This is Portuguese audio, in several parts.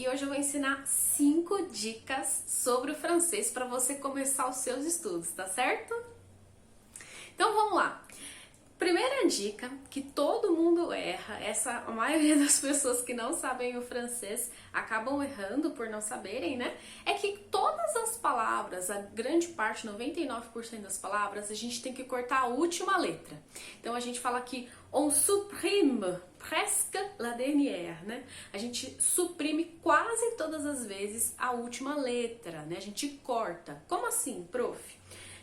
e hoje eu vou ensinar 5 dicas sobre o francês para você começar os seus estudos, tá certo? Então vamos lá. Primeira dica que todo mundo erra, a maioria das pessoas que não sabem o francês acabam errando por não saberem, né? É que todas as palavras, a grande parte, 99% das palavras, a gente tem que cortar a última letra. Então a gente fala que on supprime presque la dernière, né? A gente suprime quase todas as vezes a última letra, né? A gente corta. Como assim, prof?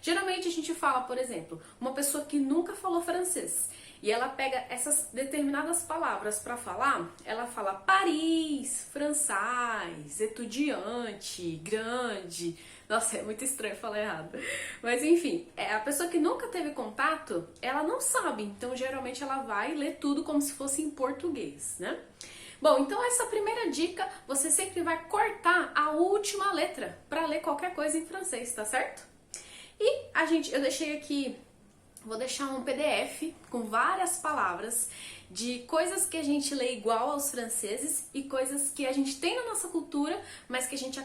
Geralmente a gente fala, por exemplo, uma pessoa que nunca falou francês e ela pega essas determinadas palavras para falar, ela fala Paris, français, etudiante, grande. Nossa, é muito estranho falar errado. Mas enfim, a pessoa que nunca teve contato, ela não sabe. Então geralmente ela vai ler tudo como se fosse em português, né? Bom, então essa primeira dica, você sempre vai cortar a última letra para ler qualquer coisa em francês, tá certo? E eu deixei aqui, vou deixar um PDF com várias palavras de coisas que a gente lê igual aos franceses e coisas que a gente tem na nossa cultura, mas que a gente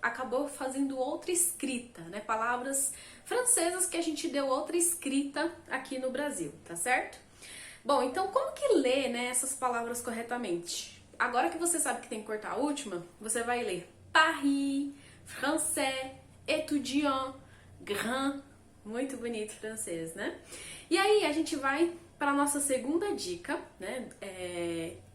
acabou fazendo outra escrita, né? Palavras francesas que a gente deu outra escrita aqui no Brasil, tá certo? Bom, então como que lê, né, essas palavras corretamente? Agora que você sabe que tem que cortar a última, você vai ler Paris, français, étudiant, grand, muito bonito francês, né? E aí a gente vai para a nossa segunda dica, né?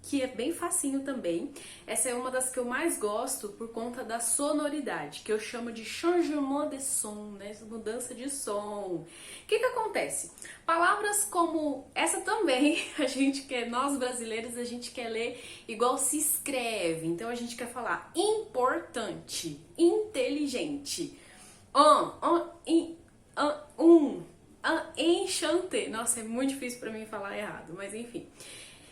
Que é bem facinho também. Essa é uma das que eu mais gosto por conta da sonoridade, que eu chamo de changement de son, né? Mudança de som. O que acontece? Palavras como essa também, nós brasileiros, a gente quer ler igual se escreve. Então a gente quer falar importante, inteligente. Enchanté. Nossa, é muito difícil pra mim falar errado, mas enfim.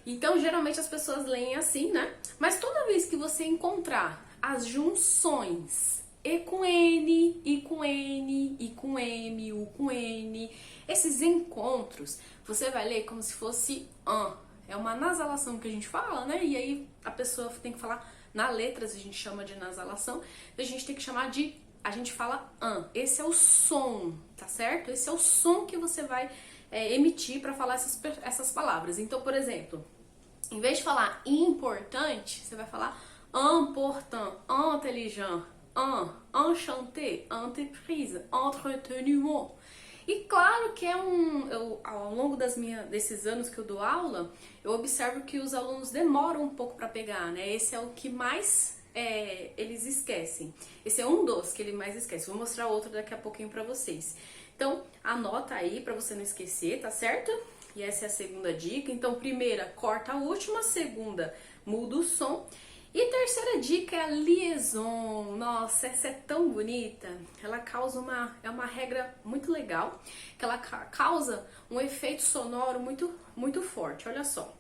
Então, geralmente as pessoas leem assim, né? Mas toda vez que você encontrar as junções E com N, I com N, I com M, U com N, esses encontros, você vai ler como se fosse an. É uma nasalação que a gente fala, né? E aí a pessoa tem que falar na letra, a gente chama de nasalação, a gente tem que chamar de a gente fala an. Esse é o som, tá certo? Esse é o som que você vai emitir para falar essas palavras. Então, por exemplo, em vez de falar importante, você vai falar important, intelligent, enchanté, entreprise, entreteniment. E claro que ao longo desses anos que eu dou aula, eu observo que os alunos demoram um pouco para pegar, né? Esse é o que mais eles esquecem. Esse é um dos que ele mais esquece. Vou mostrar outro daqui a pouquinho pra vocês. Então, anota aí pra você não esquecer, tá certo? E essa é a segunda dica. Então, primeira, corta a última. Segunda, muda o som. E terceira dica é a liaison. Nossa, essa é tão bonita. Ela causa é uma regra muito legal, que ela causa um efeito sonoro muito forte. Olha só.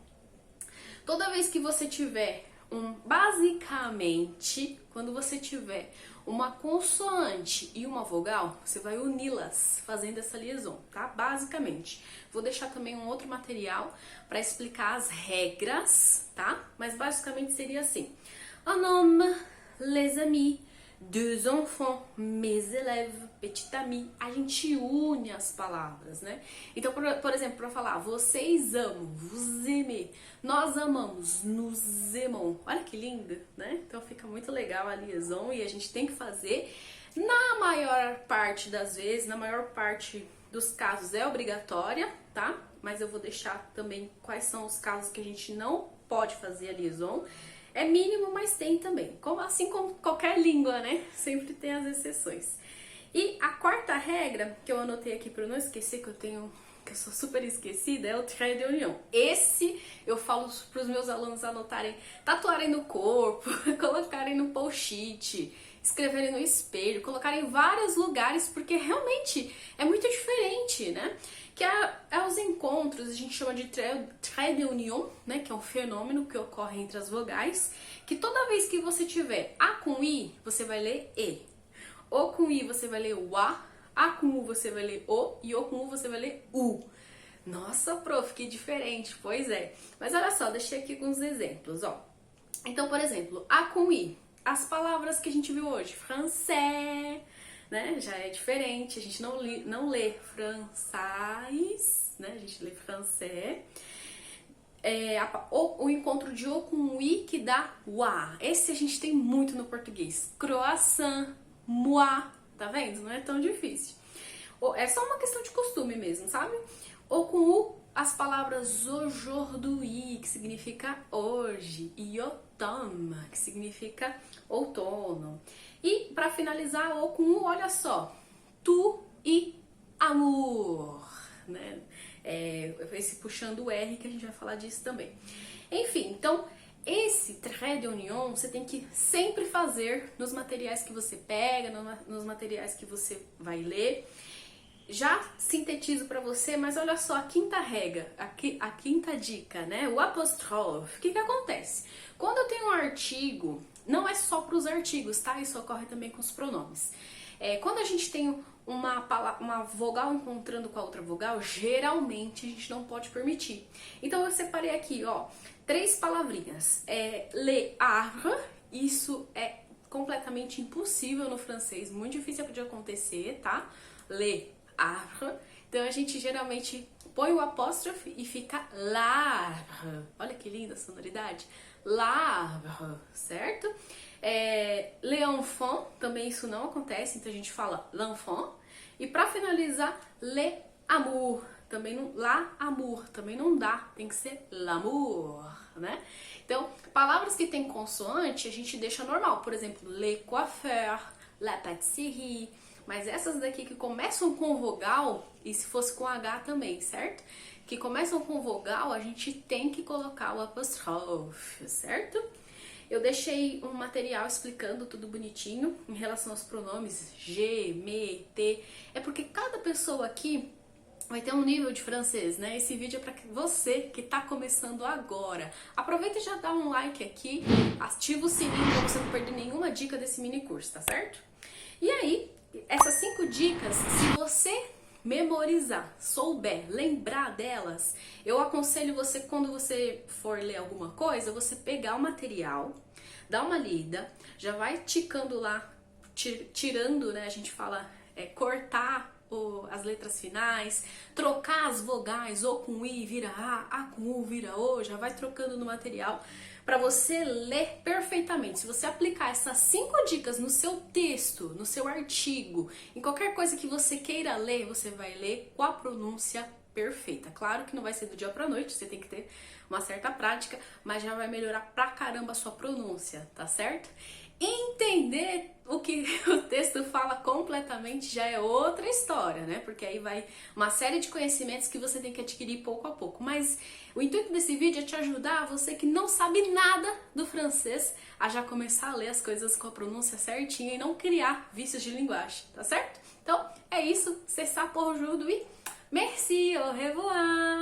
Toda vez que você tiver basicamente, quando você tiver uma consoante e uma vogal, você vai uni-las fazendo essa liaison, tá? Basicamente. Vou deixar também um outro material para explicar as regras, tá? Mas basicamente seria assim: un homme, les amis, deux enfants, mes élèves, petit ami. A gente une as palavras, né? Então, por exemplo, para falar vocês amam, vous aimez, nós amamos, nous aimons. Olha que lindo, né? Então fica muito legal a liaison e a gente tem que fazer. Na maior parte das vezes, na maior parte dos casos é obrigatória, tá? Mas eu vou deixar também quais são os casos que a gente não pode fazer a liaison. É mínimo, mas tem também. Assim como qualquer língua, né? Sempre tem as exceções. E a quarta regra, que eu anotei aqui para eu não esquecer, que eu sou super esquecida, é o trait d'union. Esse eu falo para os meus alunos anotarem, tatuarem no corpo, colocarem no post-it, escreverem no espelho, colocarem em vários lugares, porque realmente é muito diferente, né? Que é os encontros, a gente chama de trait d'union, né? Que é um fenômeno que ocorre entre as vogais, que toda vez que você tiver A com I, você vai ler E. O com I você vai ler o A com U você vai ler O, e O com U você vai ler U. Nossa, prof, que diferente, pois é. Mas olha só, deixei aqui alguns exemplos, ó. Então, por exemplo, a com i, as palavras que a gente viu hoje, français, né, já é diferente, a gente não lê français, né, a gente lê français. O encontro de o com o i que dá wa. Esse a gente tem muito no português. Croissant, moi, tá vendo? Não é tão difícil. É só uma questão de costume mesmo, sabe? Ou com o, as palavras aujourd'hui, que significa hoje, e automne, que significa outono. E para finalizar, ou com o, olha só, tu e amour, né? Esse puxando o R, que a gente vai falar disso também. Enfim, então esse trait d'union você tem que sempre fazer nos materiais que você pega, nos materiais que você vai ler. Já sintetizo para você, mas olha só a quinta regra, a quinta dica, né? O apóstrofe. O que acontece? Quando eu tenho um artigo, não é só para os artigos, tá? Isso ocorre também com os pronomes. Quando a gente tem uma vogal encontrando com a outra vogal, geralmente a gente não pode permitir. Então eu separei aqui, ó, 3 palavrinhas. Le arbre, isso é completamente impossível no francês, muito difícil de acontecer, tá? Le arbre. Então a gente geralmente põe o apóstrofe e fica l'arbre. Olha que linda a sonoridade. L'arbre, certo? L'enfant, também isso não acontece, então a gente fala l'enfant. E para finalizar, le amour, também não, la amour, também não dá, tem que ser l'amour, né? Então, palavras que tem consoante a gente deixa normal, por exemplo, le coiffeur, la pâtisserie, mas essas daqui que começam com vogal, e se fosse com H também, certo? Que começam com vogal, a gente tem que colocar o apóstrofe, certo? Eu deixei um material explicando tudo bonitinho em relação aos pronomes G, me, te. É porque cada pessoa aqui vai ter um nível de francês, né? Esse vídeo é para você que tá começando agora. Aproveita e já dá um like aqui, ativa o sininho para você não perder nenhuma dica desse mini curso, tá certo? E aí, essas 5 dicas, se você memorizar, souber, lembrar delas, eu aconselho você, quando você for ler alguma coisa, você pegar o material, dar uma lida, já vai ticando lá, tirando, né, a gente fala, cortar as letras finais, trocar as vogais, o com i vira a com u vira o, já vai trocando no material, para você ler perfeitamente. Se você aplicar essas 5 dicas no seu texto, no seu artigo, em qualquer coisa que você queira ler, você vai ler com a pronúncia perfeita. Claro que não vai ser do dia pra noite, você tem que ter uma certa prática, mas já vai melhorar pra caramba a sua pronúncia, tá certo? Entender o que o texto fala completamente já é outra história, né? Porque aí vai uma série de conhecimentos que você tem que adquirir pouco a pouco. Mas o intuito desse vídeo é te ajudar, você que não sabe nada do francês, a já começar a ler as coisas com a pronúncia certinha e não criar vícios de linguagem, tá certo? Então, é isso. C'est ça pour aujourd'hui. Merci, au revoir!